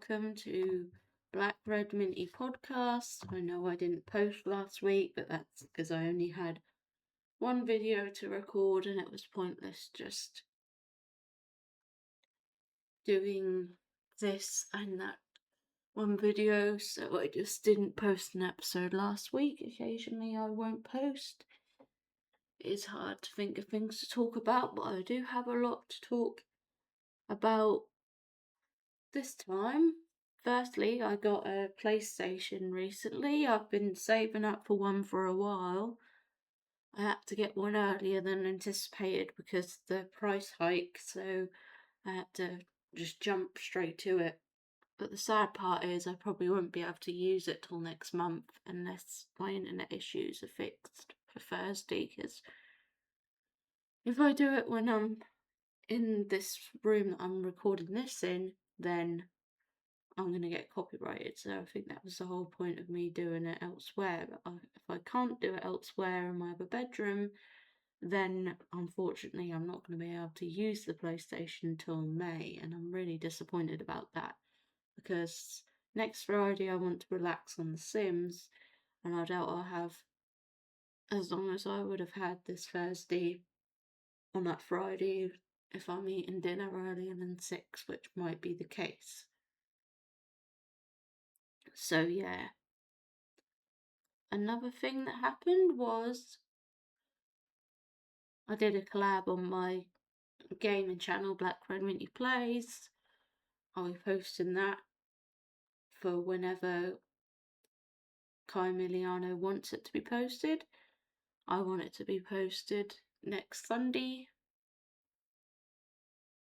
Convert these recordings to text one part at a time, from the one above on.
welcome to Blackredmintypodcast. I know I didn't post last week, but that's because I only had one video to record and it was pointless just doing this and that one video, so I just didn't post an episode last week. Occasionally I won't post. It's hard to think of things to talk about, but I do have a lot to talk about this time. Firstly, I got a PlayStation recently. I've been saving up for one for a while. I had to get one earlier than anticipated because of the price hike, so I had to just jump straight to it. But the sad part is I probably won't be able to use it till next month unless my internet issues are fixed for Thursday, because if I do it when I'm in this room that I'm recording this in, then I'm going to get copyrighted. So I think that was the whole point of me doing it elsewhere. But if I can't do it elsewhere in my other bedroom, then unfortunately I'm not going to be able to use the PlayStation until May, and I'm really disappointed about that, because next Friday I want to relax on The Sims, and I doubt I'll have as long as I would have had this Thursday on that Friday if I'm eating dinner earlier than 6, which might be the case. So yeah. Another thing that happened was I did a collab on my gaming channel, Blackredminty Plays. I'll be posting that for whenever Kai Miliano wants it to be posted. I want it to be posted next Sunday.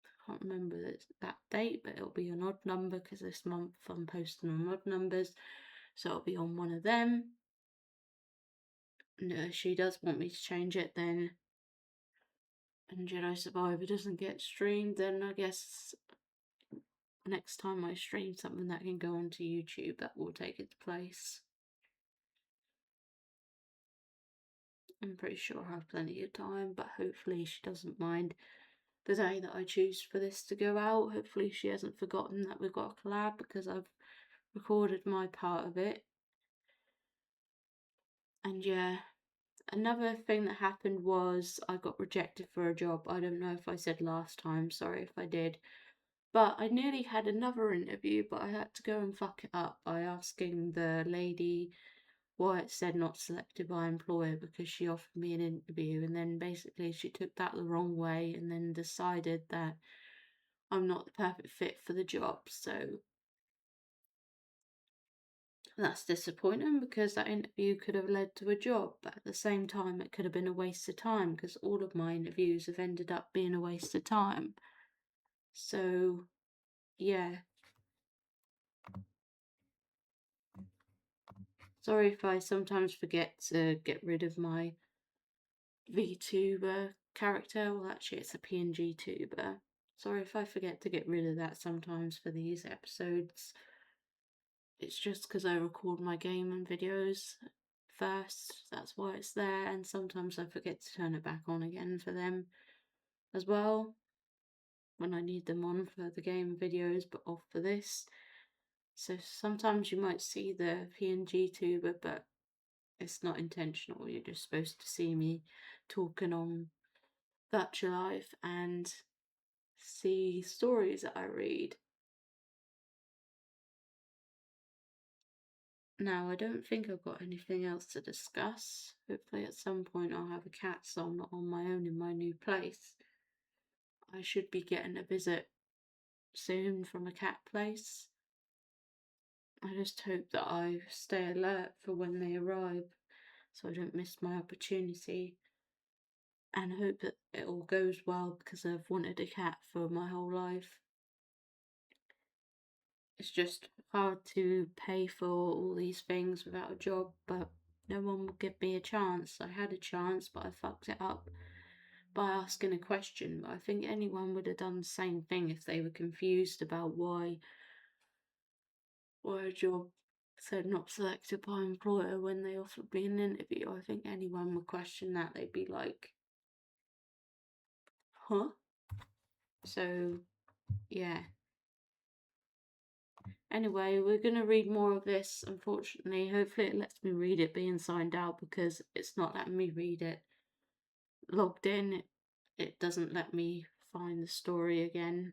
I can't remember that date, but it'll be an odd number because this month I'm posting on odd numbers, so it'll be on one of them. And if she does want me to change it, then and Jedi Survivor doesn't get streamed, then I guess next time I stream something that can go onto YouTube, that will take its place. I'm pretty sure I have plenty of time, but hopefully she doesn't mind the day that I choose for this to go out. Hopefully she hasn't forgotten that we've got a collab, because I've recorded my part of it. And yeah, another thing that happened was I got rejected for a job. I don't know if I said last time, sorry if I did. But I nearly had another interview, but I had to go and fuck it up by asking the lady why it said not selected by employer, because she offered me an interview and then basically she took that the wrong way and then decided that I'm not the perfect fit for the job. So that's disappointing, because that interview could have led to a job, but at the same time it could have been a waste of time, because all of my interviews have ended up being a waste of time. So yeah, sorry if I sometimes forget to get rid of my VTuber character. Well, actually it's a PNG tuber. Sorry if I forget to get rid of that sometimes for these episodes. It's just because I record my gaming videos first, that's why it's there, and sometimes I forget to turn it back on again for them as well when I need them on for the game videos, but off for this. So sometimes you might see the PNG tuber, but it's not intentional. You're just supposed to see me talking on Virtual Life and see stories that I read. Now, I don't think I've got anything else to discuss. Hopefully at some point I'll have a cat, so I'm not on my own in my new place. I should be getting a visit soon from a cat place. I just hope that I stay alert for when they arrive, so I don't miss my opportunity, and hope that it all goes well, because I've wanted a cat for my whole life. It's just hard to pay for all these things without a job, but no one will give me a chance. I had a chance, but I fucked it up by asking a question. I think anyone would have done the same thing if they were confused about why a job said not selected by employer when they offered me an interview. I think anyone would question that. They'd be like, huh? So, yeah. Anyway, we're going to read more of this, unfortunately. Hopefully it lets me read it being signed out, because it's not letting me read it logged in. It doesn't let me find the story again.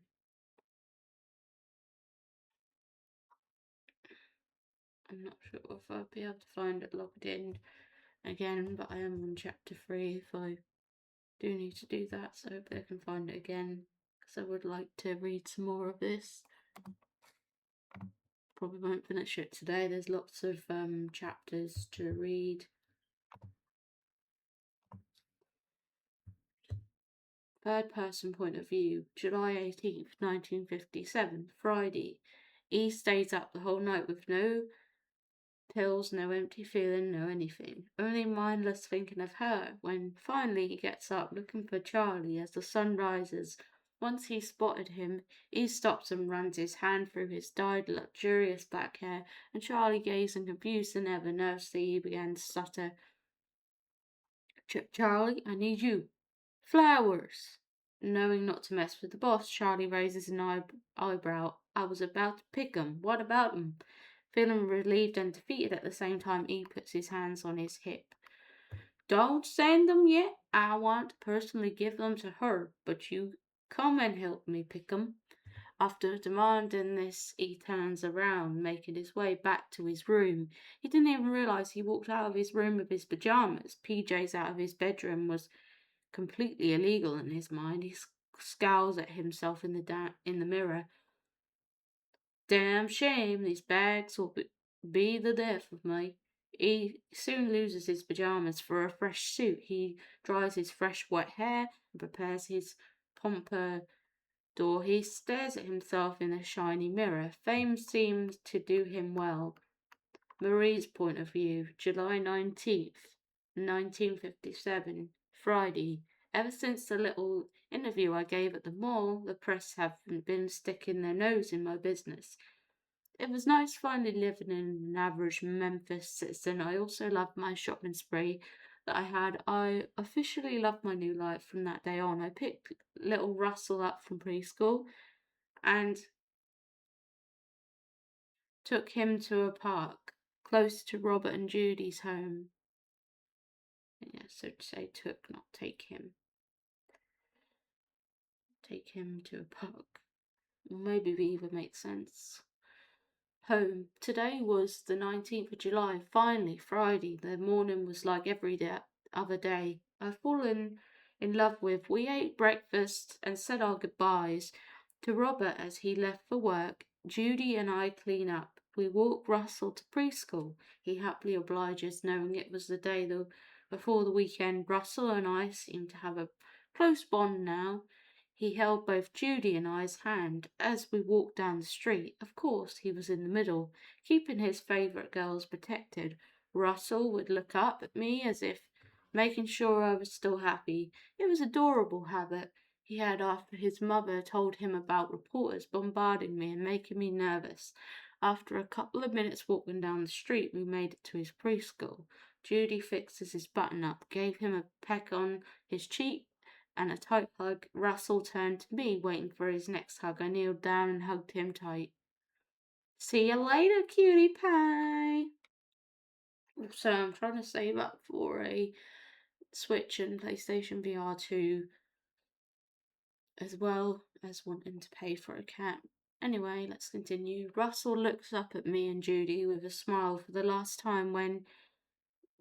I'm not sure if I'll be able to find it logged in again, but I am on chapter 3 if I do need to do that, so hopefully I can find it again, because I would like to read some more of this. Probably won't finish it today. There's lots of chapters to read. Third person point of view, July 18th, 1957, Friday. E stays up the whole night with no pills, no empty feeling, no anything. Only mindless thinking of her, when finally he gets up looking for Charlie as the sun rises. Once he's spotted him, he stops and runs his hand through his dyed, luxurious black hair, and Charlie, gazing confused than ever, nervously he began to stutter. Charlie, I need you. Flowers. Knowing not to mess with the boss, Charlie raises an eyebrow. I was about to pick 'em. What about 'em? Feeling relieved and defeated at the same time, he puts his hands on his hip. Don't send them yet. I want to personally give them to her, but you come and help me pick 'em. After demanding this, he turns around, making his way back to his room. He didn't even realize he walked out of his room with his pajamas. PJs out of his bedroom was completely illegal in his mind. He scowls at himself in the mirror. Damn shame, these bags will be the death of me. He soon loses his pajamas for a fresh suit. He dries his fresh wet hair and prepares his pompadour. He stares at himself in a shiny mirror. Fame seems to do him well. Marie's point of view, July 19th, 1957, Friday. Ever since the little interview I gave at the mall, the press haven't been sticking their nose in my business. It was nice finally living in an average Memphis citizen. I also loved my shopping spree that I had. I officially loved my new life from that day on. I picked little Russell up from preschool and took him to a park close to Robert and Judy's home. Yeah, so to say took, not take him. Take him to a park. Maybe either makes sense. Home. Today was the 19th of July, finally, Friday. The morning was like every other day. I've fallen in love with. We ate breakfast and said our goodbyes to Robert as he left for work. Judy and I clean up. We walk Russell to preschool. He happily obliges, knowing it was the day before the weekend. Russell and I seem to have a close bond now. He held both Judy and I's hand as we walked down the street. Of course, he was in the middle, keeping his favourite girls protected. Russell would look up at me as if making sure I was still happy. It was an adorable habit he had after his mother told him about reporters bombarding me and making me nervous. After a couple of minutes walking down the street, we made it to his preschool. Judy fixes his button up, gave him a peck on his cheek and a tight hug. Russell turned to me, waiting for his next hug. I kneeled down and hugged him tight. See you later, cutie pie. So I'm trying to save up for a Switch and PlayStation VR 2, as well as wanting to pay for a cat. Anyway, let's continue. Russell looks up at me and Judy with a smile for the last time,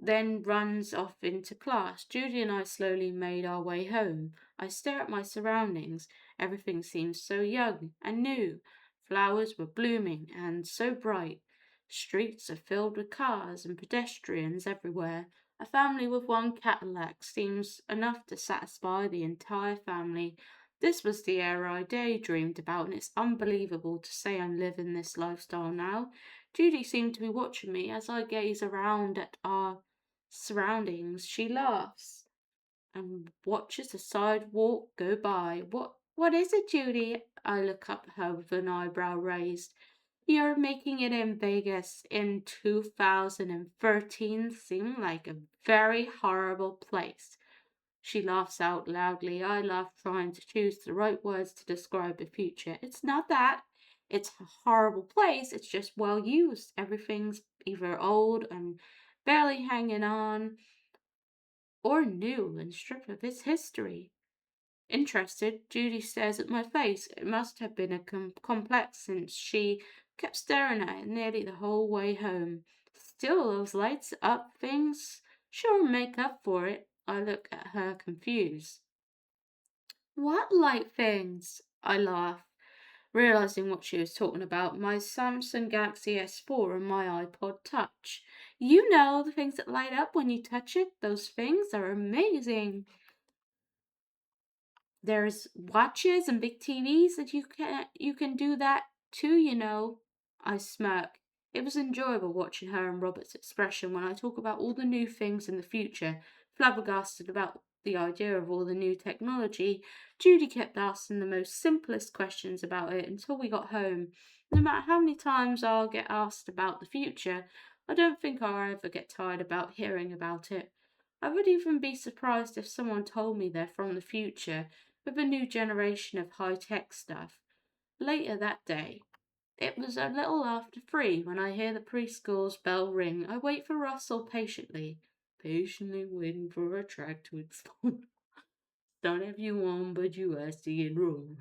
then runs off into class. Judy and I slowly made our way home. I stare at my surroundings. Everything seems so young and new. Flowers were blooming and so bright. Streets are filled with cars and pedestrians everywhere. A family with one Cadillac seems enough to satisfy the entire family. This was the era I daydreamed about, and it's unbelievable to say I'm living this lifestyle now. Judy seemed to be watching me as I gaze around at our surroundings. She laughs and watches the sidewalk go by. What is it, Judy? I look up at her with an eyebrow raised. You're making it in Vegas in 2013 seem like a very horrible place. She laughs out loudly. I laugh, trying to choose the right words to describe the future. It's not that. It's a horrible place. It's just well used. Everything's either old and barely hanging on or new and stripped of its history. Interested, Judy stares at my face. It must have been a complex since she kept staring at it nearly the whole way home. Still, those lights up things sure make up for it. I look at her confused. What light things? I laugh, realizing what she was talking about. My Samsung Galaxy S4 and my iPod Touch. You know, the things that light up when you touch it? Those things are amazing. There's watches and big TVs that you can do that too, you know. I smirk. It was enjoyable watching her and Robert's expression when I talk about all the new things in the future. Flabbergasted about the idea of all the new technology, Judy kept asking the most simplest questions about it until we got home. No matter how many times I'll get asked about the future, I don't think I'll ever get tired about hearing about it. I would even be surprised if someone told me they're from the future with a new generation of high-tech stuff. Later that day, it was a little after 3 when I hear the preschool's bell ring. I wait for Russell patiently waiting for a track to explode. Don't have you on, but you are seeing wrong.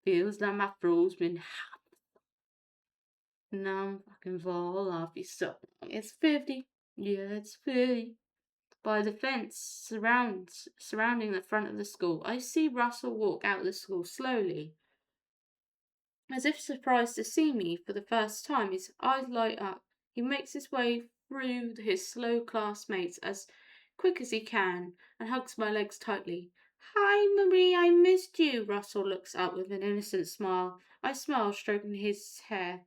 Feels like my throat's been hot. Now I'm fucking fall off you so. It's 50. Yeah, it's 50. By the fence surrounding the front of the school, I see Russell walk out of the school slowly. As if surprised to see me for the first time, his eyes light up. He makes his way through his slow classmates as quick as he can and hugs my legs tightly. Hi, Marie, I missed you. Russell looks up with an innocent smile. I smile, stroking his hair.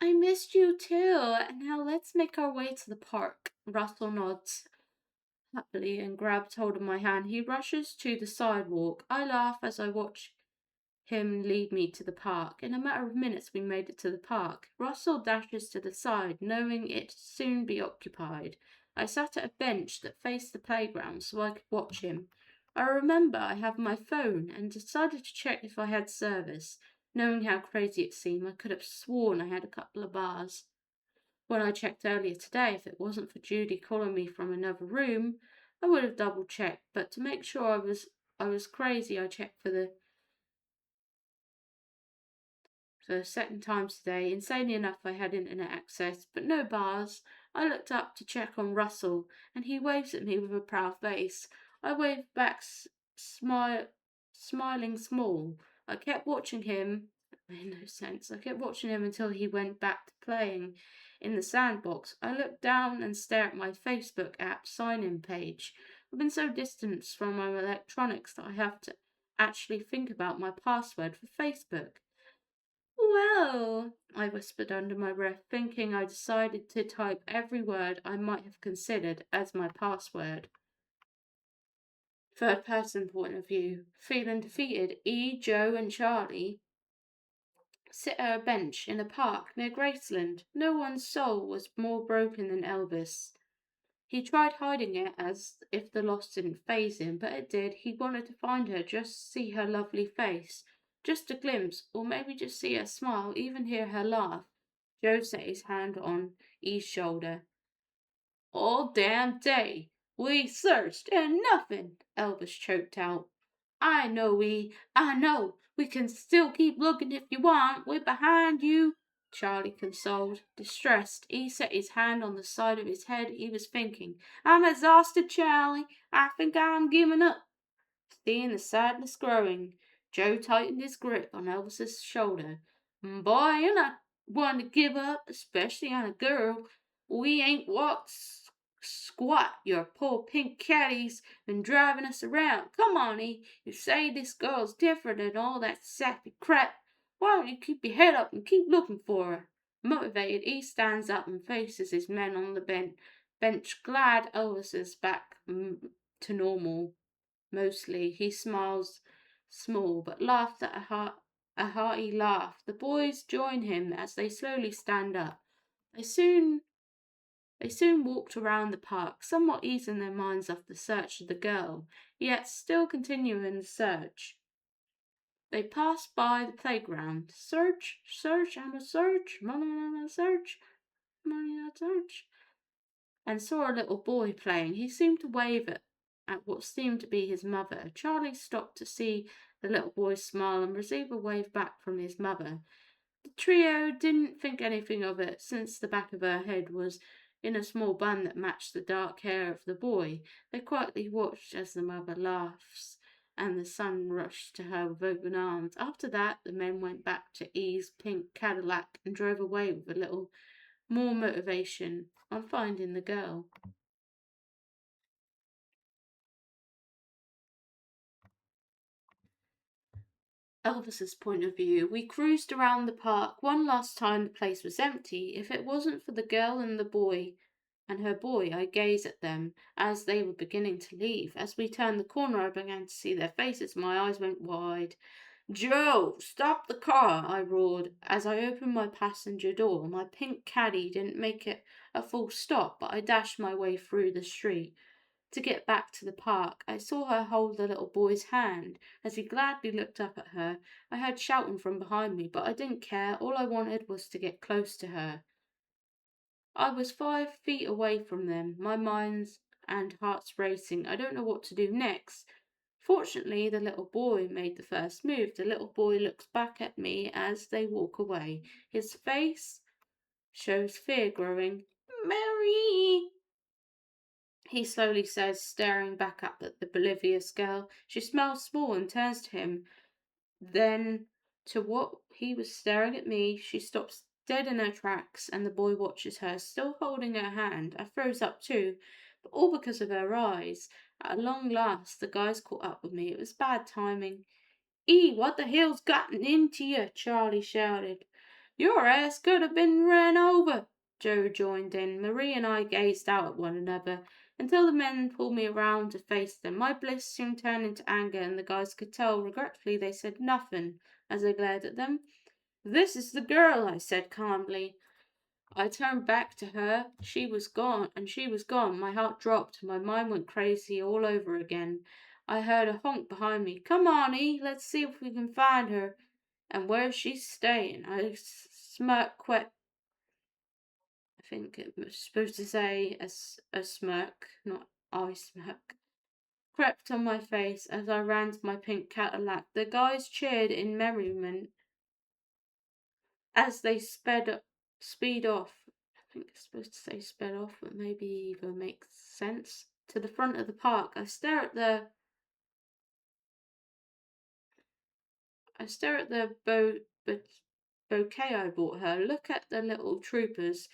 I missed you too. Now let's make our way to the park. Russell nods happily and grabs hold of my hand. He rushes to the sidewalk. I laugh as I watch him lead me to the park. In a matter of minutes, we made it to the park. Russell dashes to the side, knowing it'd soon be occupied. I sat at a bench that faced the playground so I could watch him. I remember I had my phone and decided to check if I had service. Knowing how crazy it seemed, I could have sworn I had a couple of bars. When I checked earlier today, if it wasn't for Judy calling me from another room, I would have double checked. But to make sure I was crazy, I checked for the second time today. Insanely enough, I had internet access, but no bars. I looked up to check on Russell, and he waves at me with a proud face. I waved back, smiling small. I kept watching him. It made no sense. I kept watching him until he went back to playing in the sandbox. I looked down and stared at my Facebook app sign-in page. I've been so distanced from my electronics that I have to actually think about my password for Facebook. Well, I whispered under my breath, thinking I decided to type every word I might have considered as my password. Third person point of view. Feeling defeated, E, Joe, and Charlie sit at a bench in a park near Graceland. No one's soul was more broken than Elvis. He tried hiding it as if the loss didn't faze him, but it did. He wanted to find her, just see her lovely face. Just a glimpse, or maybe just see her smile, even hear her laugh. Joe set his hand on E's shoulder. All damn day. We searched and nothing, Elvis choked out. I know, E. I know. We can still keep looking if you want. We're behind you, Charlie consoled. Distressed, E set his hand on the side of his head. He was thinking, I'm exhausted, Charlie. I think I'm giving up. Seeing the sadness growing, Joe tightened his grip on Elvis's shoulder. Boy, you're not one to give up, especially on a girl. We ain't walked squat. Your poor pink caddy's been driving us around. Come on, E. You say this girl's different than all that sappy crap. Why don't you keep your head up and keep looking for her? Motivated, E stands up and faces his men on the bench, glad Elvis is back to normal. Mostly, he smiles small, but laughs at a hearty laugh. The boys join him as they slowly stand up. They soon walked around the park, somewhat easing their minds off the search of the girl, yet still continuing the search. They passed by the playground. Search, search, I'm a search, money, a search, money, a search, and saw a little boy playing. He seemed to wave at what seemed to be his mother. Charlie stopped to see the little boy smile and receive a wave back from his mother. The trio didn't think anything of it, since the back of her head was in a small bun that matched the dark hair of the boy. They quietly watched as the mother laughs and the son rushed to her with open arms. After that, the men went back to E's pink Cadillac and drove away with a little more motivation on finding the girl. Elvis's point of view. We cruised around the park one last time. The place was empty. If it wasn't for the girl and the boy and her boy, I gazed at them as they were beginning to leave. As we turned the corner, I began to see their faces. My eyes went wide. Joe, stop the car, I roared as I opened my passenger door. My pink caddy didn't make it a full stop, but I dashed my way through the street to get back to the park. I saw her hold the little boy's hand as he gladly looked up at her. I heard shouting from behind me, but I didn't care. All I wanted was to get close to her. I was 5 feet away from them, my mind's and heart's racing. I don't know what to do next. Fortunately, the little boy made the first move. The little boy looks back at me as they walk away. His face shows fear growing. Mary! He slowly says, staring back up at the Bolivia's girl. She smiles small and turns to him. Then, to what he was staring at me, she stops dead in her tracks, and the boy watches her, still holding her hand. I froze up too, but all because of her eyes. At long last, the guys caught up with me. It was bad timing. What the hell's gotten into you? Charlie shouted. Your ass could have been ran over. Joe joined in. Marie and I gazed out at one another until the men pulled me around to face them. My bliss soon turned into anger, and the guys could tell. Regretfully, they said nothing as I glared at them. This is the girl, I said calmly. I turned back to her. She was gone, and she was gone. My heart dropped. My mind went crazy all over again. I heard a honk behind me. Come on, E, let's see if we can find her. And where's she staying? I smirk I think it was supposed to say a smirk, not I smirk. Crept on my face as I ran to my pink Cadillac. The guys cheered in merriment as they speed off. I think it's supposed to say sped off, but maybe even makes sense. To the front of the park. I stare at the bouquet I bought her. Look at the little troopers.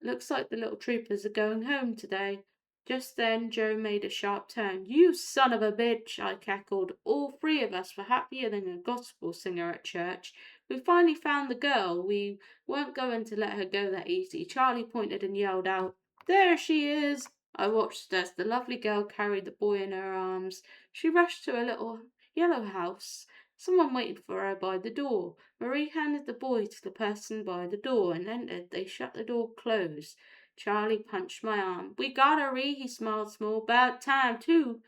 Looks like the little troopers are going home today. Just then Joe made a sharp turn. You son of a bitch, I cackled. All three of us were happier than a gospel singer at church. We finally found the girl. We weren't going to let her go that easy. Charlie pointed and yelled out, There she is! I watched as the lovely girl carried the boy in her arms. She rushed to a little yellow house. Someone waited for her by the door. Marie handed the boy to the person by the door and entered. They shut the door closed. Charlie punched my arm. We got her, he smiled small. About time, too.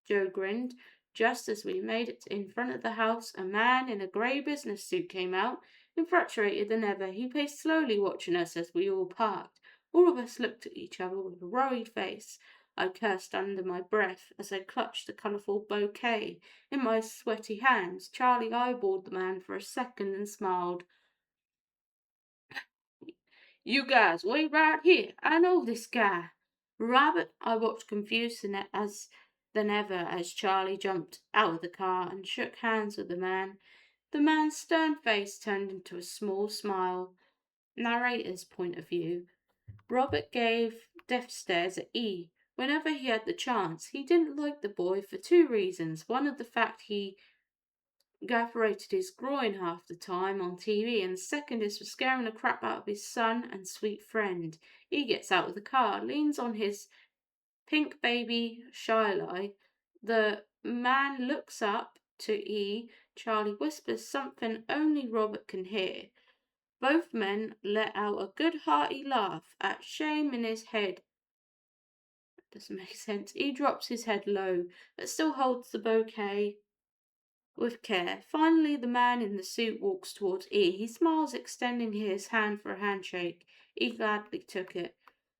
Joe grinned. Just as we made it in front of the house, a man in a grey business suit came out, infatuated than ever. He paced slowly, watching us as we all parked. All of us looked at each other with a worried face. I cursed under my breath as I clutched the colourful bouquet in my sweaty hands. Charlie eyeballed the man for a second and smiled. You guys, wait right here. I know this guy. Robert, I watched confused than ever as Charlie jumped out of the car and shook hands with the man. The man's stern face turned into a small smile. Narrator's point of view. Robert gave death stares at E. Whenever he had the chance, he didn't like the boy for two reasons. One of the fact he gafferated his groin half the time on TV, and the second is for scaring the crap out of his son and sweet friend. He gets out of the car, leans on his pink baby Shylie. The man looks up to E. Charlie whispers something only Robert can hear. Both men let out a good hearty laugh at shame in his head. Doesn't make sense. He drops his head low, but still holds the bouquet with care. Finally, the man in the suit walks towards E. He smiles, extending his hand for a handshake. E gladly took it.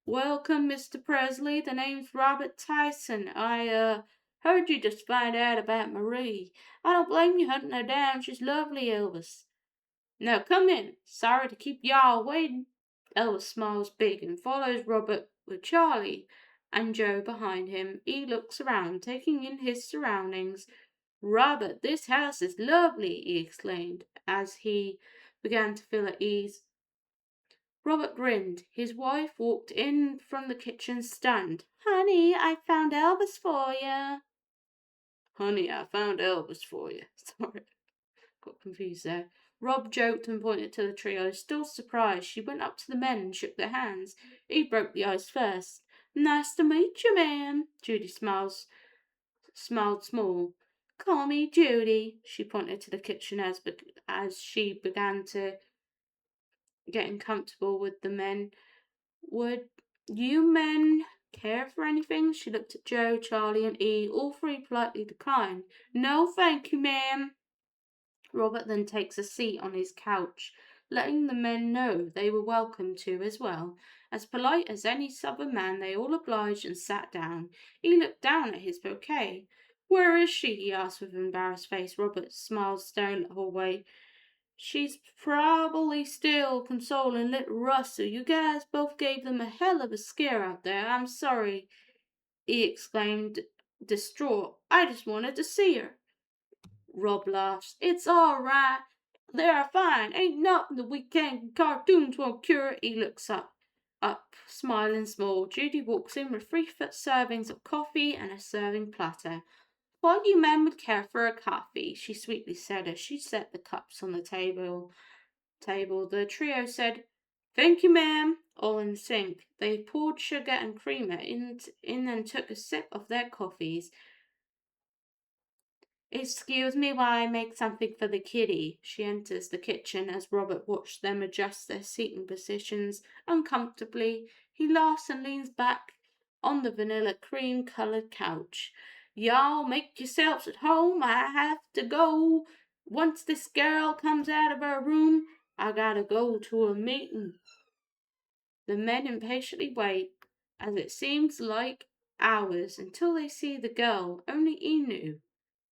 Welcome, Mr. Presley. The name's Robert Tyson. I heard you just find out about Marie. I don't blame you hunting her down. She's lovely, Elvis. Now come in. Sorry to keep y'all waiting. Elvis smiles big and follows Robert with Charlie and Joe behind him. He looks around, taking in his surroundings. Robert, this house is lovely, he exclaimed as he began to feel at ease. Robert grinned. His wife walked in from the kitchen stunned. Honey, I found Elvis for you. Honey, I found Elvis for you. Sorry, got confused there. Rob joked and pointed to the trio. Still surprised, she went up to the men and shook their hands. He broke the ice first. Nice to meet you, ma'am. Judy smiled small. Call me Judy. She pointed to the kitchen as she began to getting comfortable with the men. Would you men care for anything? She looked at Joe, Charlie, and E. All three politely declined. No, thank you, ma'am. Robert then takes a seat on his couch, letting the men know they were welcome to as well. As polite as any southern man, they all obliged and sat down. He looked down at his bouquet. Where is she? He asked with an embarrassed face. Robert smiled, staring at the hallway. She's probably still consoling little Russell. You guys both gave them a hell of a scare out there. I'm sorry, he exclaimed, distraught. I just wanted to see her. Rob laughs. It's all right. They're fine. Ain't nothing the weekend cartoons won't cure. He looks up, smiling small. Judy walks in with 3 servings of coffee and a serving platter. Thought you men would care for a coffee, she sweetly said as she set the cups on the table. The trio said, Thank you, ma'am, all in sync. They poured sugar and creamer in and took a sip of their coffees. Excuse me while I make something for the kitty. She enters the kitchen as Robert watched them adjust their seating positions uncomfortably. He laughs and leans back on the vanilla cream colored couch. Y'all make yourselves at home. I have to go. Once this girl comes out of her room, I gotta go to a meeting. The men impatiently wait, as it seems like hours, until they see the girl. Only he knew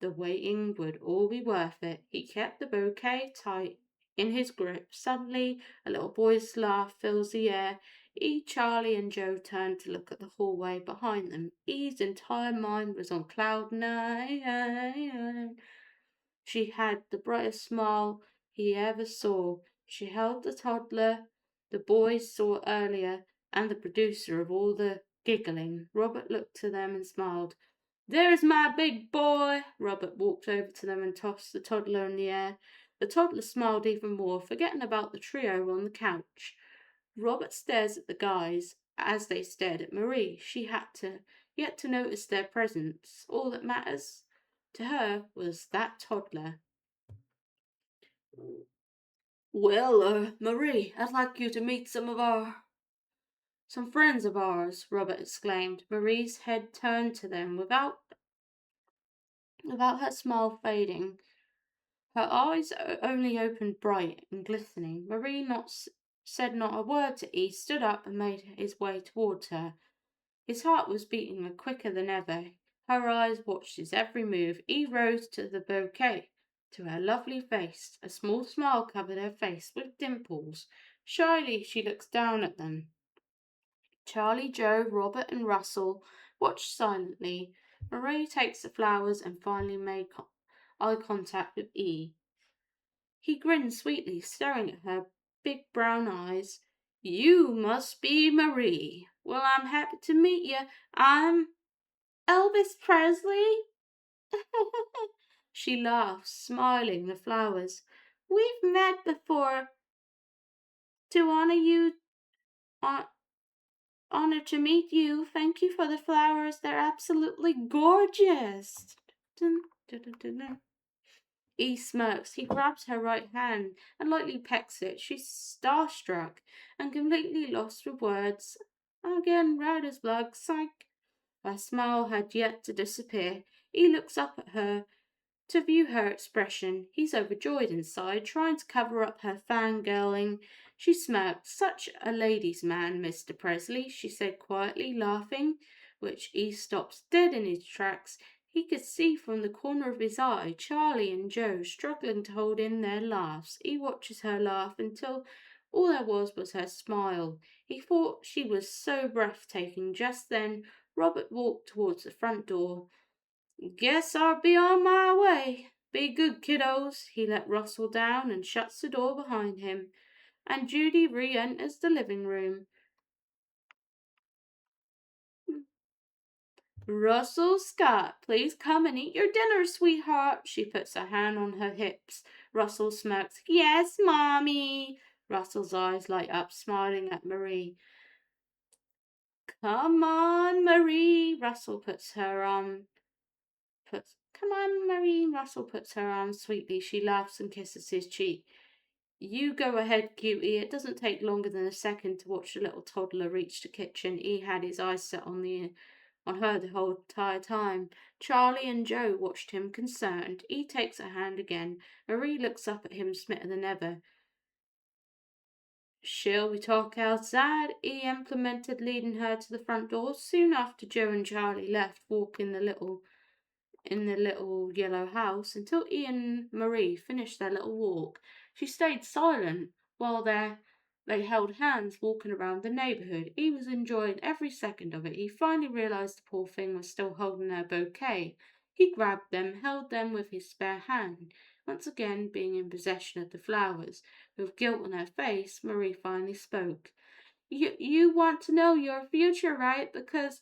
the waiting would all be worth it. He kept the bouquet tight in his grip. Suddenly, a little boy's laugh fills the air. E, Charlie, and Joe turned to look at the hallway behind them. E's entire mind was on cloud nine. She had the brightest smile he ever saw. She held the toddler the boys saw earlier and the producer of all the giggling. Robert looked to them and smiled. There's my big boy. Robert walked over to them and tossed the toddler in the air. The toddler smiled even more, forgetting about the trio on the couch. Robert stares at the guys as they stared at Marie. She had yet to notice their presence. All that matters to her was that toddler. Well, Marie, I'd like you to meet some friends of ours, Robert exclaimed. Marie's head turned to them without her smile fading. Her eyes only opened bright and glistening. Marie said not a word to E, stood up and made his way towards her. His heart was beating quicker than ever. Her eyes watched his every move. E rose to the bouquet, to her lovely face. A small smile covered her face with dimples. Shyly she looks down at them. Charlie, Joe, Robert, and Russell watched silently. Marie takes the flowers and finally made eye contact with E. He grinned sweetly, staring at her big brown eyes. You must be Marie. Well, I'm happy to meet you. I'm Elvis Presley. She laughed, smiling the flowers. We've met before. To honor you, honor to meet you. Thank you for the flowers. They're absolutely gorgeous. Dun, dun, dun, dun, dun. E smirks. He grabs her right hand and lightly pecks it. She's starstruck and completely lost for words. Again, right as blood. Psych. Her smile had yet to disappear. E looks up at her to view her expression. He's overjoyed inside, trying to cover up her fangirling. She smirked. "Such a ladies' man, Mr. Presley," she said quietly, laughing, which he stopped dead in his tracks. He could see from the corner of his eye Charlie and Joe struggling to hold in their laughs. He watches her laugh until all there was her smile. He thought she was so breathtaking. Just then Robert walked towards the front door. "Guess I'll be on my way. Be good, kiddos." He let Russell down and shuts the door behind him, and Judy re-enters the living room. "Russell Scott, please come and eat your dinner, sweetheart." She puts her hand on her hips. Russell smirks. "Yes, Mommy." Russell's eyes light up, smiling at Marie. "Come on, Marie." Come on, Marie. Russell puts her arm sweetly. She laughs and kisses his cheek. "You go ahead, cutie." It doesn't take longer than a second to watch the little toddler reach the kitchen. He had his eyes set on her the whole entire time. Charlie and Joe watched him concerned. He takes her hand again. Marie looks up at him, smitter than ever. "Shall we talk outside?" he implemented, leading her to the front door. Soon after Joe and Charlie left, walking in the little yellow house until he and Marie finished their little walk. She stayed silent while they held hands walking around the neighborhood. He was enjoying every second of it. He finally realized the poor thing was still holding her bouquet. He grabbed them, held them with his spare hand, once again being in possession of the flowers. With guilt on her face, Marie finally spoke. You want to know your future, right? Because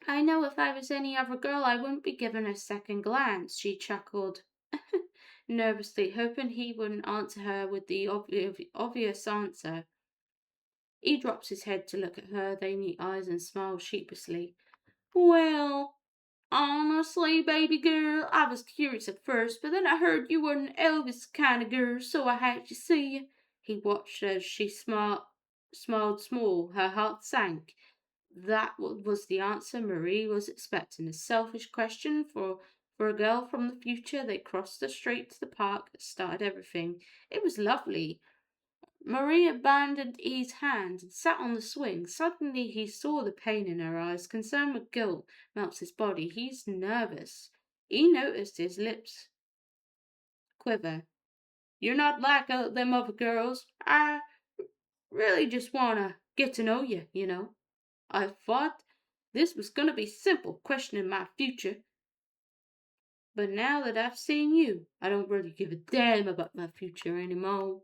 I know if I was any other girl, I wouldn't be given a second glance." She chuckled nervously, hoping he wouldn't answer her with the obvious answer. He drops his head to look at her, they meet eyes, and smiles sheepishly. "Well, honestly, baby girl, I was curious at first, but then I heard you were an Elvis kind of girl, so I had to see you." He watched as she smiled small. Her heart sank. That was the answer Marie was expecting. A selfish question for a girl from the future. They crossed the street to the park that started everything. It was lovely. Marie abandoned E's hand and sat on the swing. Suddenly he saw the pain in her eyes. Concern with guilt melts his body. He's nervous. He noticed his lips quiver. "You're not like them other girls. I really just want to get to know you, you know. I thought this was going to be simple, questioning my future. But now that I've seen you, I don't really give a damn about my future anymore."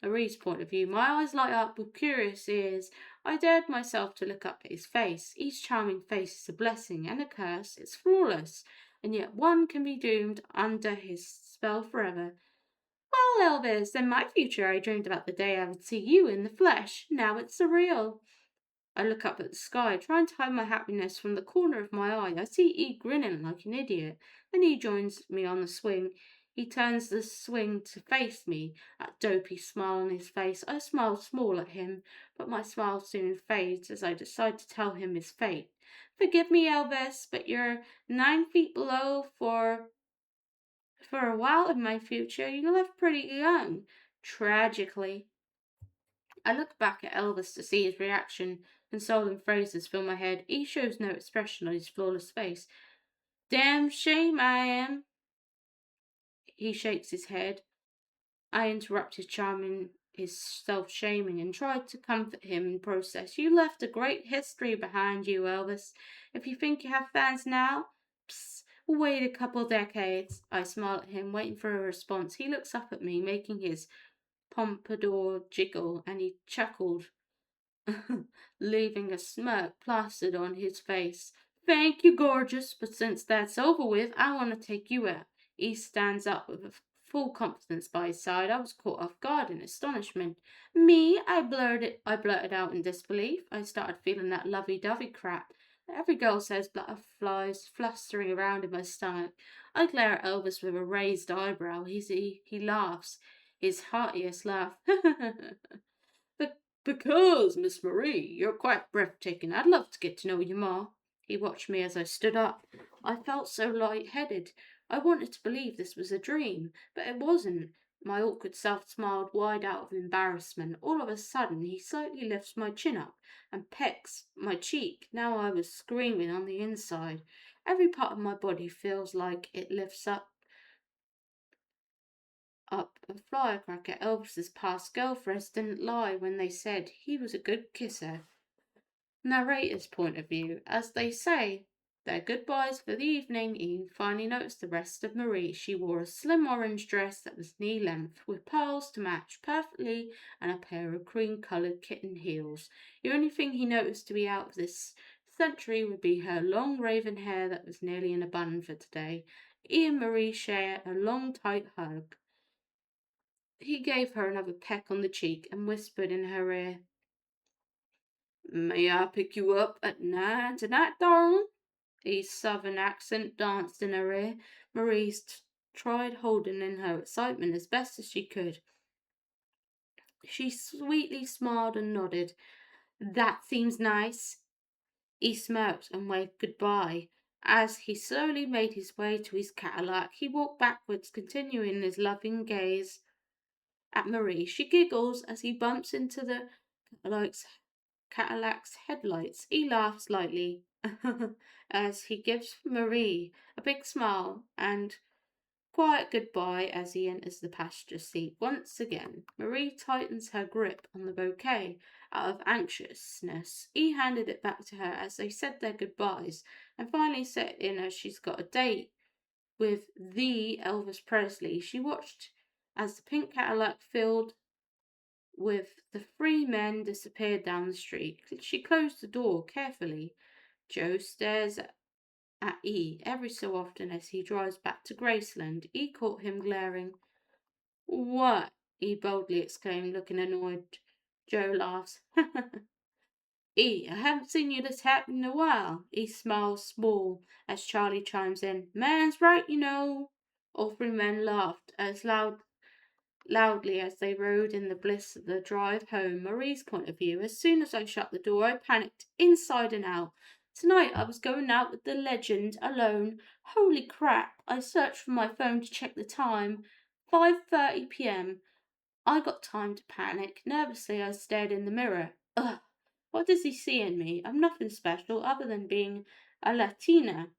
Marie's point of view. My eyes light up with curious ears. I dared myself to look up at his face. Each charming face is a blessing and a curse. It's flawless, and yet one can be doomed under his spell forever. "Well, Elvis, in my future I dreamed about the day I would see you in the flesh. Now it's surreal." I look up at the sky, trying to hide my happiness from the corner of my eye. I see E grinning like an idiot. Then he joins me on the swing. He turns the swing to face me, that dopey smile on his face. I smile small at him, but my smile soon fades as I decide to tell him his fate. "Forgive me, Elvis, but you're 9 feet below for a while in my future. You left pretty young, tragically." I look back at Elvis to see his reaction. Consoling phrases fill my head. He shows no expression on his flawless face. "Damn shame I am." He shakes his head. I interrupt his self-shaming and try to comfort him in process. "You left a great history behind you, Elvis. If you think you have fans now, wait a couple decades." I smile at him, waiting for a response. He looks up at me, making his pompadour jiggle, and he chuckled, leaving a smirk plastered on his face. "Thank you, gorgeous, but since that's over with, I want to take you out." He stands up with full confidence by his side. I was caught off guard in astonishment. "Me?" I blurted out in disbelief. I started feeling that lovey-dovey crap that every girl says, butterflies flustering around in my stomach. I glare at Elvis with a raised eyebrow. He laughs, his heartiest laugh. "Because, Miss Marie, you're quite breathtaking. I'd love to get to know you more." He watched me as I stood up. I felt so light-headed. I wanted to believe this was a dream, but it wasn't. My awkward self smiled wide out of embarrassment. All of a sudden, he slightly lifts my chin up and pecks my cheek. Now I was screaming on the inside. Every part of my body feels like it lifts up a firecracker. Elvis's past girlfriends didn't lie when they said he was a good kisser. Narrator's point of view. As they say their goodbyes for the evening, Eve finally noticed the rest of Marie. She wore a slim orange dress that was knee length, with pearls to match perfectly, and a pair of cream coloured kitten heels. The only thing he noticed to be out of this century would be her long raven hair that was nearly in a bun for today. He and Marie share a long, tight hug. He gave her another peck on the cheek and whispered in her ear, "May I pick you up at 9 tonight, darling?" His southern accent danced in her ear. Marie tried holding in her excitement as best as she could. She sweetly smiled and nodded. "That seems nice." He smirked and waved goodbye. As he slowly made his way to his Cadillac, he walked backwards, continuing his loving gaze at Marie. She giggles as he bumps into the Cadillac's headlights. He laughs slightly as he gives Marie a big smile and quiet goodbye as he enters the passenger seat. Once again, Marie tightens her grip on the bouquet out of anxiousness. He handed it back to her as they said their goodbyes and finally set in as she's got a date with the Elvis Presley. She watched as the pink Cadillac filled with the three men disappeared down the street. She closed the door carefully. Joe stares at E every so often as he drives back to Graceland. E caught him glaring. "What?" E boldly exclaimed, looking annoyed. Joe laughs. "E, I haven't seen you this happy in a while." E smiles small as Charlie chimes in. "Man's right, you know." All three men laughed as loudly as they rode in the bliss of the drive home. Marie's point of view. As soon as I shut the door, I panicked inside and out. Tonight I was going out with the legend alone. Holy crap. I searched for my phone to check the time. 5:30 p.m. I got time to panic. Nervously I stared in the mirror. Ugh. What does he see in me? I'm nothing special other than being a Latina.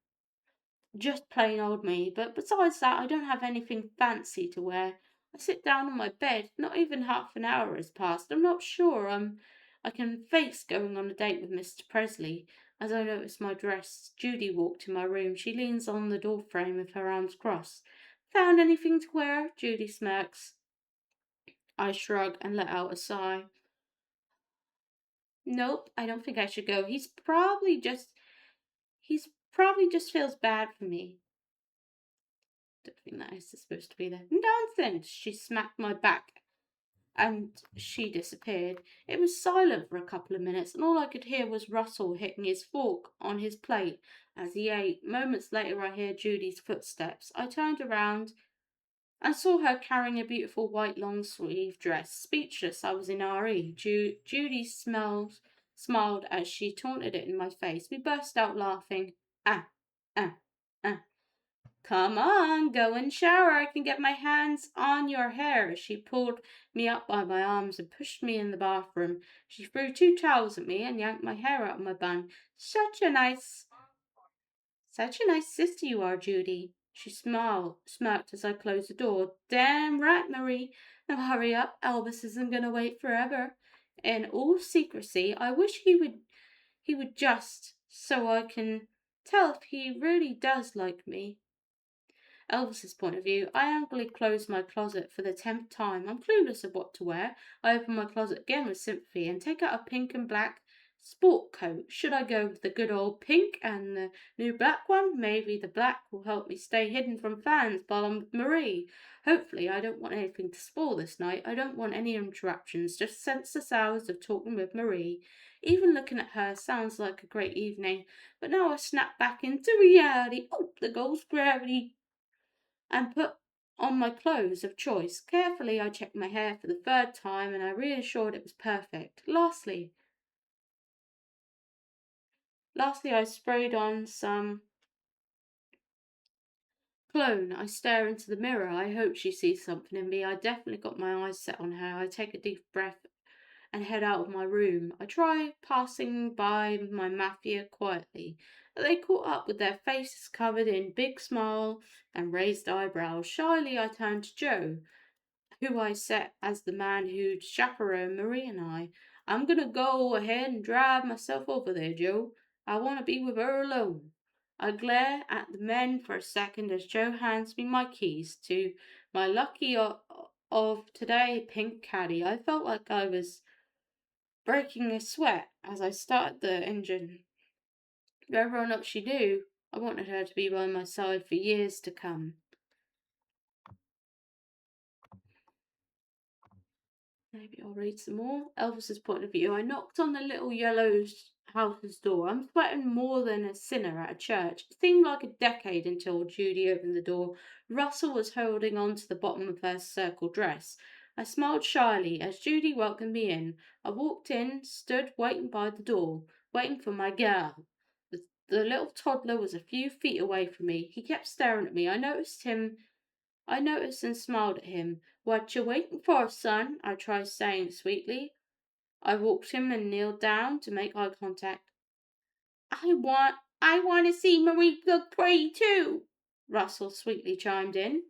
Just plain old me, but besides that, I don't have anything fancy to wear. I sit down on my bed, not even half an hour has passed. I'm not sure I can face going on a date with Mr. Presley. As I notice my dress, Judy walked to my room. She leans on the door frame with her arms crossed. "Found anything to wear?" Judy smirks. I shrug and let out a sigh. "Nope, I don't think I should go. He's probably just feels bad for me." Don't think that is supposed to be there. "Nonsense!" She smacked my back and she disappeared. It was silent for a couple of minutes, and all I could hear was Russell hitting his fork on his plate as he ate. Moments later, I heard Judy's footsteps. I turned around and saw her carrying a beautiful white long sleeve dress. Speechless, I was in RE. Judy smiled as she taunted it in my face. We burst out laughing. Ah, ah, ah. "Come on, go and shower. I can get my hands on your hair." She pulled me up by my arms and pushed me in the bathroom. She threw two towels at me and yanked my hair out of my bun. Such a nice sister you are, Judy." She smirked as I closed the door. "Damn right, Marie. Now hurry up. Elvis isn't going to wait forever." In all secrecy, I wish he would just so I can tell if he really does like me. Elvis's point of view. I angrily closed my closet for the 10th time. I'm clueless of what to wear. I open my closet again with sympathy and take out a pink and black sport coat. Should I go with the good old pink and the new black one? Maybe the black will help me stay hidden from fans while I'm with Marie. Hopefully, I don't want anything to spoil this night. I don't want any interruptions, just senseless hours of talking with Marie. Even looking at her sounds like a great evening. But now I snap back into reality. Oh, the goal's gravity, and put on my clothes of choice. Carefully, I checked my hair for the third time and I reassured it was perfect. Lastly, I sprayed on some clone. I stare into the mirror. I hope she sees something in me. I definitely got my eyes set on her. I take a deep breath and head out of my room. I try passing by my mafia quietly. They caught up with their faces covered in big smile and raised eyebrows. Shyly I turned to Joe, who I set as the man who'd chaperone Marie and I. I'm gonna go ahead and drive myself over there, Joe. I want to be with her alone. I glare at the men for a second as Joe hands me my keys to my lucky of today pink caddy. I felt like I was breaking a sweat as I started the engine. Whether or not she do, I wanted her to be by my side for years to come. Maybe I'll read some more. Elvis's point of view. I knocked on the little yellow house's door. I'm sweating more than a sinner at a church. It seemed like a decade until Judy opened the door. Russell was holding on to the bottom of her circle dress. I smiled shyly as Judy welcomed me in. I walked in, stood waiting by the door, waiting for my girl. The little toddler was a few feet away from me. He kept staring at me. I noticed and smiled at him. What you waiting for, son? I tried saying sweetly. I walked him and kneeled down to make eye contact. I want to see Marie look pretty too, Russell sweetly chimed in.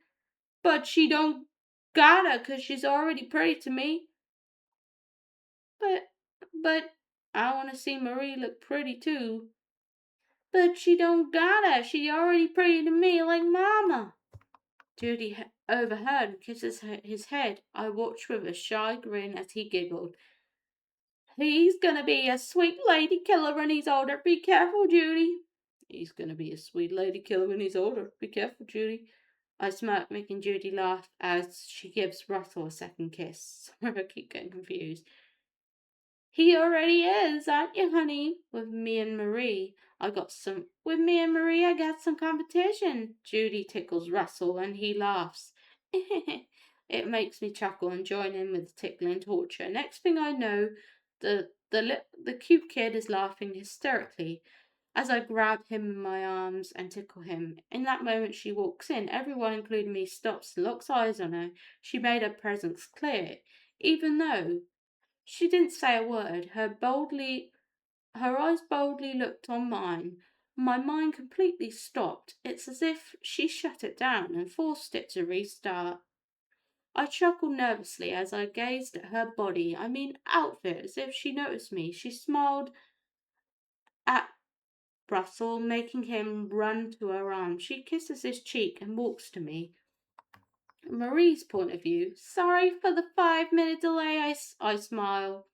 But she don't gotta, 'cause she's already pretty to me. But, I want to see Marie look pretty too. But she don't gotta, she already pretty to me like Mama. Judy overheard and kisses his head. I watched with a shy grin as he giggled. He's gonna be a sweet lady killer when he's older. Be careful, Judy. He's gonna be a sweet lady killer when he's older. Be careful, Judy. I smirk, making Judy laugh as she gives Russell a second kiss. I keep getting confused. He already is, aren't you, honey? With me and Marie, I got some competition. Judy tickles Russell and he laughs. It makes me chuckle and join in with the tickling torture. Next thing I know, the cute kid is laughing hysterically as I grab him in my arms and tickle him. In that moment, she walks in. Everyone, including me, stops and locks eyes on her. She made her presence clear, even though she didn't say a word. Her eyes boldly looked on mine. My mind completely stopped. It's as if she shut it down and forced it to restart. I chuckled nervously as I gazed at her outfit, as if she noticed me. She smiled at Russell, making him run to her arms. She kisses his cheek and walks to me. Marie's point of view. Sorry for the 5-minute delay, I smile.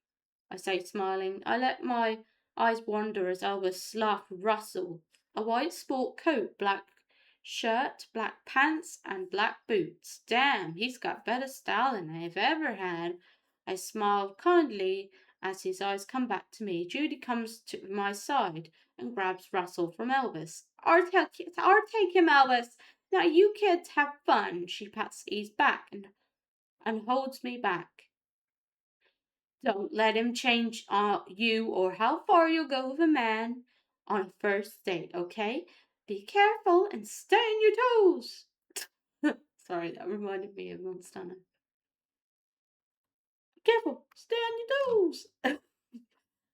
I say, smiling. I let my eyes wander as Elvis laughed with Russell. A white sport coat, black shirt, black pants, and black boots. Damn, he's got better style than I've ever had. I smiled kindly as his eyes come back to me. Judy comes to my side and grabs Russell from Elvis. I'll take him, Elvis. Now you kids have fun. She pats his back and holds me back. Don't let him change you or how far you'll go with a man on a first date, okay? Be careful and stay on your toes. Sorry, that reminded me of Monstana. Be careful, stay on your toes.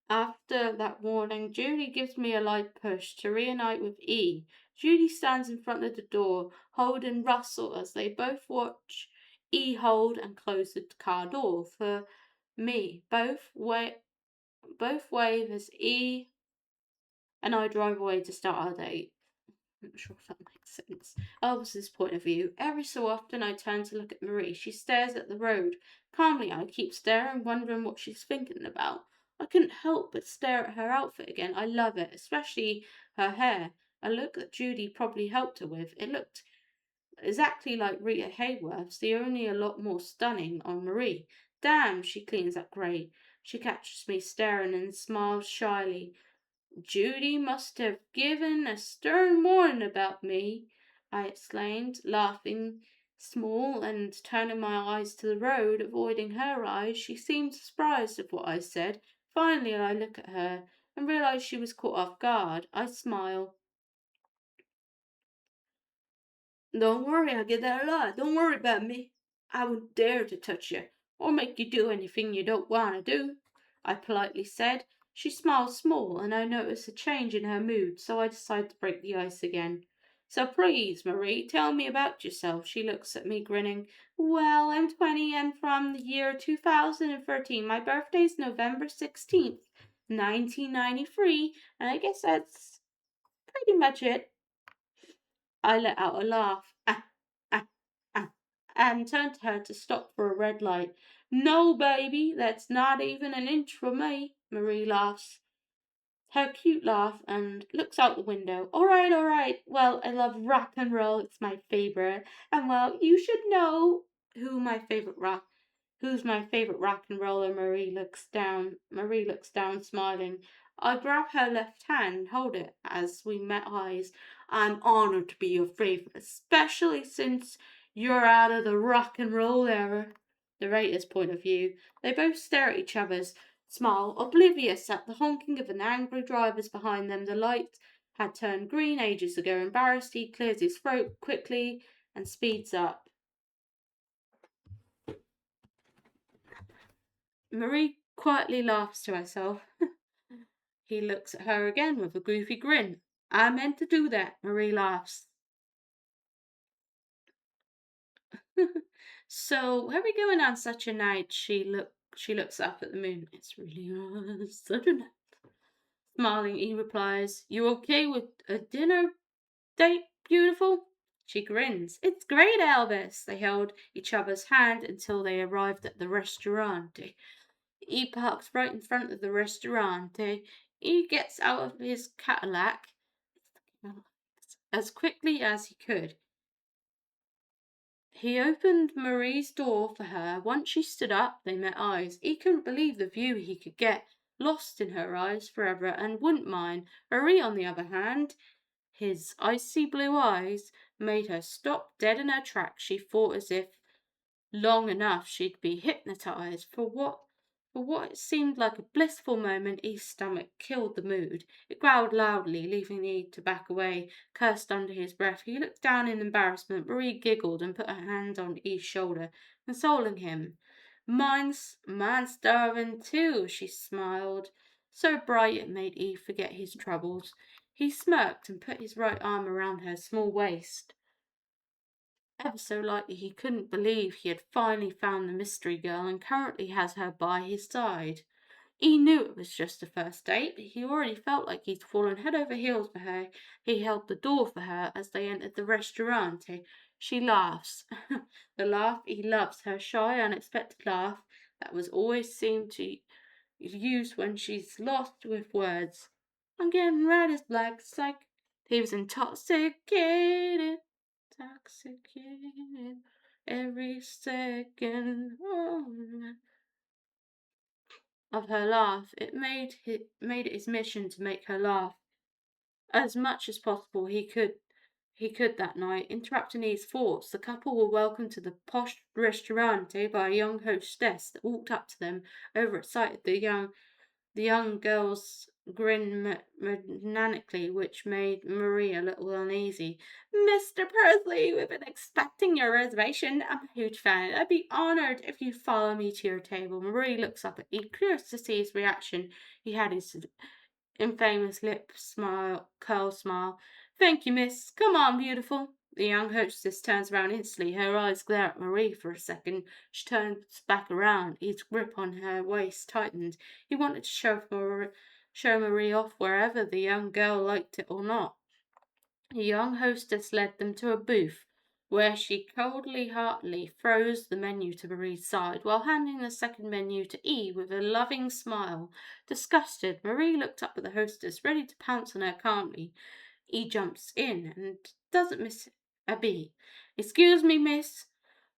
After that warning, Judy gives me a light push to reunite with E. Judy stands in front of the door, holding Russell as they both watch E hold and close the car door for me. Both wave as E and I drive away to start our date. I'm not sure if that makes sense. Elvis's point of view. Every so often I turn to look at Marie. She stares at the road. Calmly I keep staring, wondering what she's thinking about. I couldn't help but stare at her outfit again. I love it, especially her hair. A look that Judy probably helped her with. It looked exactly like Rita Hayworth's, the only a lot more stunning on Marie. Damn, she cleans up great. She catches me staring and smiles shyly. Judy must have given a stern warning about me, I exclaimed, laughing small and turning my eyes to the road, avoiding her eyes. She seemed surprised at what I said. Finally, I look at her and realize she was caught off guard. I smile. Don't worry, I get that a lot. Don't worry about me. I wouldn't dare to touch you, or make you do anything you don't want to do, I politely said. She smiled small, and I noticed a change in her mood, so I decided to break the ice again. So please, Marie, tell me about yourself. She looks at me, grinning. Well, I'm 20 and from the year 2013. My birthday's November 16th, 1993, and I guess that's pretty much it. I let out a laugh, ah, ah, and turned to her to stop for a red light. No, baby, that's not even an inch for me, Marie laughs. Her cute laugh and looks out the window. All right, all right. Well, I love rock and roll. It's my favorite. And well, you should know who's my favorite rock and roller. Marie looks down, smiling. I grab her left hand and hold it as we met eyes. I'm honored to be your favorite, especially since you're out of the rock and roll era. The Raiders' point of view. They both stare at each other's smile, oblivious at the honking of an angry drivers behind them. The light had turned green ages ago. Embarrassed, he clears his throat quickly and speeds up. Marie quietly laughs to herself. He looks at her again with a goofy grin. I meant to do that, Marie laughs. So, where are we going on such a night? She looks up at the moon. It's really such a night. Smiling, he replies, You okay with a dinner date, beautiful? She grins. It's great, Elvis. They held each other's hand until they arrived at the restaurante. He parks right in front of the restaurante. He gets out of his Cadillac as quickly as he could. He opened Marie's door for her. Once she stood up, they met eyes. He couldn't believe the view he could get, lost in her eyes forever, and wouldn't mind. Marie, on the other hand, his icy blue eyes made her stop dead in her tracks. She thought as if long enough she'd be hypnotized. For what seemed like a blissful moment, Eve's stomach killed the mood. It growled loudly, leaving Eve to back away, cursed under his breath. He looked down in embarrassment. Marie giggled and put her hand on Eve's shoulder, consoling him. Mine's starving too, she smiled, so bright it made Eve forget his troubles. He smirked and put his right arm around her small waist. Ever so lightly, he couldn't believe he had finally found the mystery girl and currently has her by his side. He knew it was just a first date, but he already felt like he'd fallen head over heels for her. He held the door for her as they entered the restaurante. She laughs. The laugh he loves, her shy, unexpected laugh that was always seemed to use when she's lost with words. I'm getting red as black, psych. He was intoxicated every second of her laugh. It made it his mission to make her laugh as much as possible. He could that night. Interrupting Eve's thoughts, the couple were welcomed to the posh restaurante by a young hostess that walked up to them, overexcited. The young girls grinned maniacally, which made Marie a little uneasy. Mr. Pursley, we've been expecting your reservation. I'm a huge fan. I'd be honored if you'd follow me to your table. Marie looks up at Eve, curious to see his reaction. He had his infamous curl smile. Thank you, miss. Come on, beautiful. The young hostess turns around instantly. Her eyes glare at Marie for a second. She turns back around. His grip on her waist tightened. He wanted to show Marie off wherever the young girl liked it or not. The young hostess led them to a booth where she heartily froze the menu to Marie's side while handing the second menu to Eve with a loving smile. Disgusted, Marie looked up at the hostess, ready to pounce on her calmly. He jumps in and doesn't miss a beat. Excuse me, miss,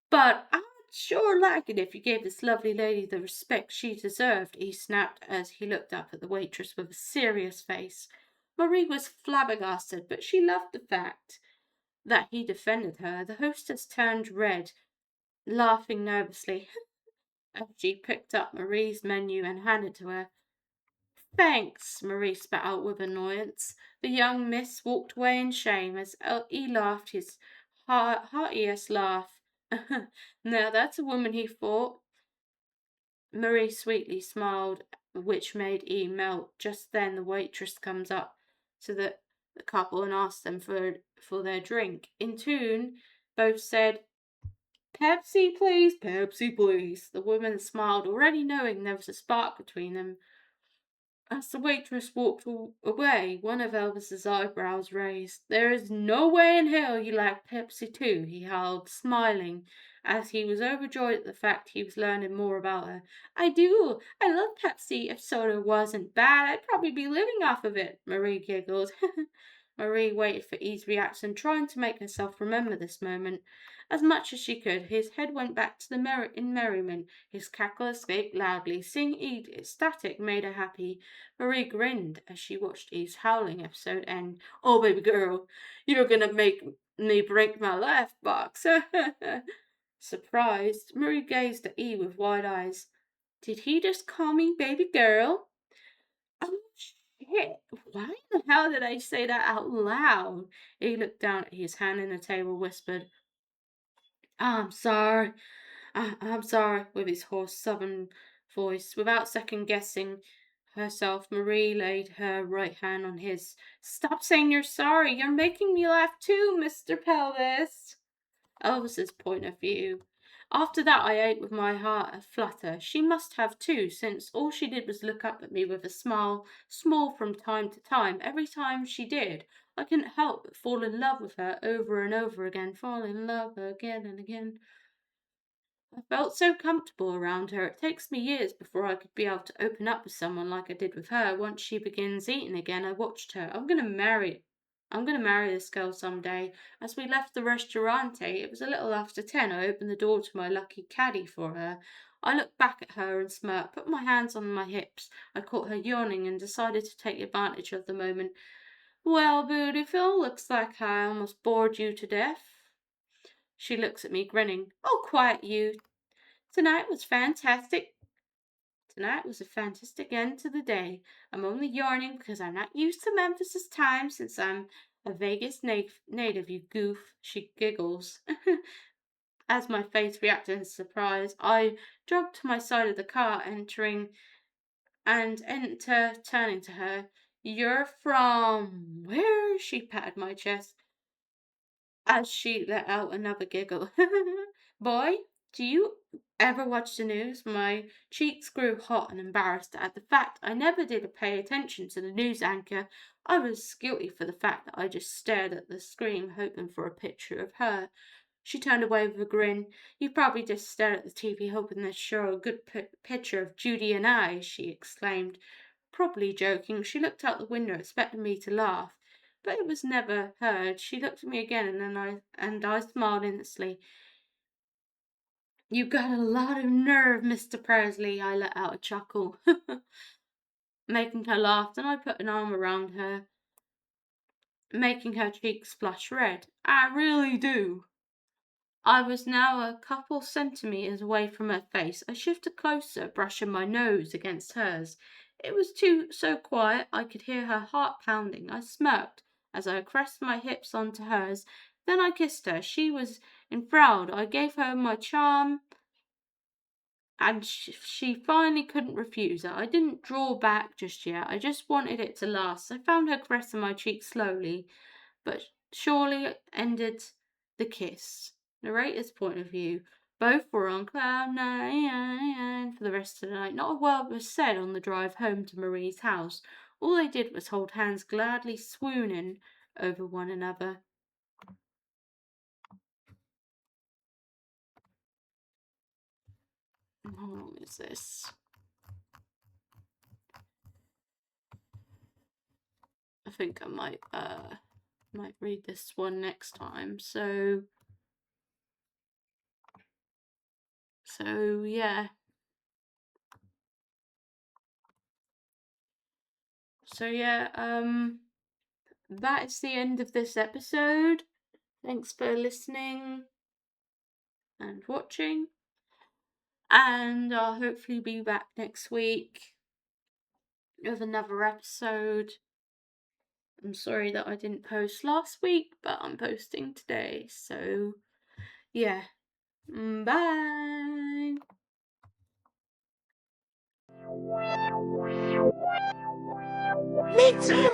but I'd sure like it if you gave this lovely lady the respect she deserved, he snapped as he looked up at the waitress with a serious face. Marie was flabbergasted, but she loved the fact that he defended her. The hostess turned red, laughing nervously as she picked up Marie's menu and handed it to her. Thanks, Marie spat out with annoyance. The young miss walked away in shame as he laughed his heartiest laugh. Now that's a woman, he thought. Marie sweetly smiled, which made E melt. Just then the waitress comes up to the couple and asks them for their drink. In tune, both said, Pepsi, please, Pepsi, please. The woman smiled, already knowing there was a spark between them. As the waitress walked away, one of Elvis's eyebrows raised. There is no way in hell you like Pepsi too, he howled, smiling, as he was overjoyed at the fact he was learning more about her. I do. I love Pepsi. If soda wasn't bad, I'd probably be living off of it, Marie giggled. Marie waited for E's reaction, trying to make herself remember this moment. As much as she could, his head went back to the merriment. His cackle escaped loudly. Seeing E ecstatic made her happy. Marie grinned as she watched E's howling episode end. Oh, baby girl, you're gonna make me break my laugh box. Surprised, Marie gazed at E with wide eyes. Did he just call me baby girl? Oh, shit. Why in the hell did I say that out loud? He looked down at his hand on the table, whispered, I'm sorry. I'm sorry, with his hoarse southern voice. Without second guessing herself, Marie laid her right hand on his. Stop saying you're sorry. You're making me laugh too, Mr. Pelvis. Elvis's point of view. After that, I ate with my heart a flutter. She must have too, since all she did was look up at me with a smile, small from time to time. Every time she did, I couldn't help but fall in love with her over and over again, fall in love again and again. I felt so comfortable around her. It takes me years before I could be able to open up with someone like I did with her. Once she begins eating again, I watched her. I'm going to marry this girl someday. As we left the restaurante, it was a little after 10. I opened the door to my lucky caddy for her. I looked back at her and smirked, put my hands on my hips. I caught her yawning and decided to take advantage of the moment. Well, beautiful, looks like I almost bored you to death. She looks at me, grinning. Oh, quiet you. Tonight was fantastic. Tonight was a fantastic end to the day. I'm only yarning because I'm not used to Memphis's time since I'm a Vegas native, you goof. She giggles. As my face reacted in surprise, I jogged to my side of the car, turning to her. You're from where? She patted my chest as she let out another giggle. Boy, do you ever watch the news? My cheeks grew hot and embarrassed at the fact I never did pay attention to the news anchor. I was guilty for the fact that I just stared at the screen hoping for a picture of her. She turned away with a grin. You probably just stared at the TV hoping they'd show a good picture of Judy and I, she exclaimed. Probably joking, she looked out the window expecting me to laugh. But it was never heard. She looked at me again and I smiled instantly. You got a lot of nerve, Mr. Presley. I let out a chuckle, making her laugh. Then I put an arm around her, making her cheeks flush red. I really do. I was now a couple centimeters away from her face. I shifted closer, brushing my nose against hers. It was so quiet I could hear her heart pounding. I smirked as I pressed my hips onto hers. Then I kissed her. She was enthralled. I gave her my charm, and she finally couldn't refuse it. I didn't draw back just yet. I just wanted it to last. I found her caressing my cheek slowly, but surely ended the kiss. Narrator's point of view. Both were on cloud nine for the rest of the night. Not a word was said on the drive home to Marie's house. All they did was hold hands, gladly swooning over one another. How long is this? I think I might read this one next time. So yeah. So yeah, that is the end of this episode. Thanks for listening and watching. And I'll hopefully be back next week with another episode. I'm sorry that I didn't post last week, but I'm posting today. So, yeah. Bye. Me too,